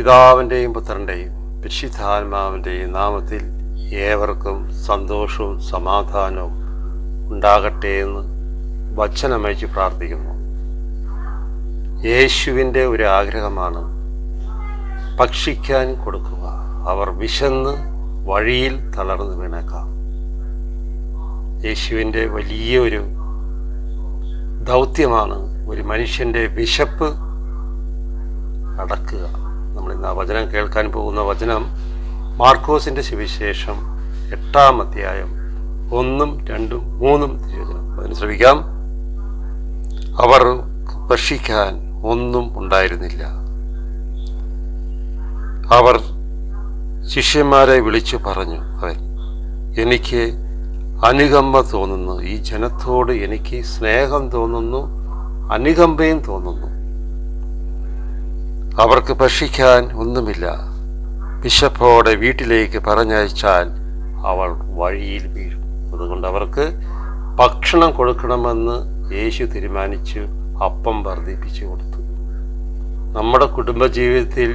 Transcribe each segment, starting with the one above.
പിതാവിൻ്റെയും പുത്രൻ്റെയും പരിശുദ്ധാത്മാവിൻ്റെയും നാമത്തിൽ ഏവർക്കും സന്തോഷവും സമാധാനവും ഉണ്ടാകട്ടെ എന്ന് വചനമയച്ച് പ്രാർത്ഥിക്കുന്നു. യേശുവിൻ്റെ ഒരു ആഗ്രഹമാണ് ഭക്ഷിക്കാൻ കൊടുക്കുക. അവർ വിശന്ന് വഴിയിൽ തളർന്നു വീണേക്കാം. യേശുവിൻ്റെ വലിയൊരു ദൗത്യമാണ് ഒരു മനുഷ്യൻ്റെ വിശപ്പ് അടക്കുക. നമ്മളിന്ന് ആ വചനം കേൾക്കാൻ പോകുന്ന വചനം മാർക്കോസിൻ്റെ സുവിശേഷം 8-ാം അധ്യായം 1, 2, 3 തിരുവചനം. അതിന് ശ്രമിക്കാം. അവർ ഭക്ഷിക്കാൻ ഒന്നും ഉണ്ടായിരുന്നില്ല. അവർ ശിഷ്യന്മാരെ വിളിച്ചു പറഞ്ഞു, എനിക്ക് അനുകമ്പ തോന്നുന്നു, ഈ ജനത്തോട് എനിക്ക് സ്നേഹം തോന്നുന്നു, അനുകമ്പയും തോന്നുന്നു. അവർക്ക് ഭക്ഷിക്കാൻ ഒന്നുമില്ല. വിശപ്പോടെ വീട്ടിലേക്ക് പറഞ്ഞയച്ചാൽ അവൾ വഴിയിൽ വീഴും. അതുകൊണ്ട് അവർക്ക് ഭക്ഷണം കൊടുക്കണമെന്ന് യേശു തീരുമാനിച്ചു. അപ്പം വർദ്ധിപ്പിച്ചു കൊടുത്തു. നമ്മുടെ കുടുംബജീവിതത്തിൽ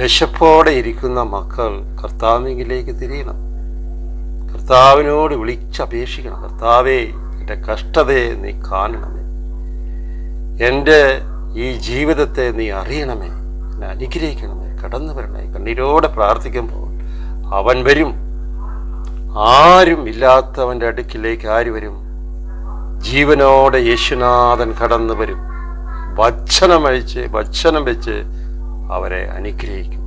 വിശപ്പോടെ ഇരിക്കുന്ന മക്കൾ കർത്താവിലേക്ക് തിരിയണം. കർത്താവിനോട് വിളിച്ചപേക്ഷിക്കണം. കർത്താവേ, എൻ്റെ കഷ്ടതയെ നീ കാണണമേ, എൻ്റെ ഈ ജീവിതത്തെ നീ അറിയണമേ, എന്നെ അനുഗ്രഹിക്കണമേ, കടന്നു വരണേ. കണ്ണീരോടെ പ്രാർത്ഥിക്കുമ്പോൾ അവൻ വരും. ആരും ഇല്ലാത്തവൻ്റെ അടുക്കിലേക്ക് ആര് വരും? ജീവനോടെ യേശുനാഥൻ കടന്നു വരും. വചനം വെച്ച് അവരെ അനുഗ്രഹിക്കും.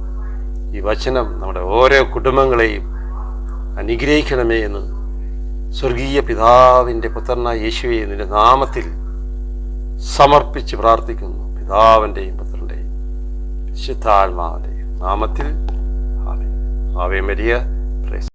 ഈ വചനം നമ്മുടെ ഓരോ കുടുംബങ്ങളെയും അനുഗ്രഹിക്കണമേ എന്ന് സ്വർഗീയ പിതാവിൻ്റെ പുത്രനായ യേശുവെ നിന്റെ നാമത്തിൽ സമർപ്പിച്ച് പ്രാർത്ഥിക്കുന്നു. പിതാവിൻ്റെയും പുത്രൻ്റെയും വിശുദ്ധാത്മാവിൻ്റെയും നാമത്തിൽ. ആമേൻ. Ave Maria.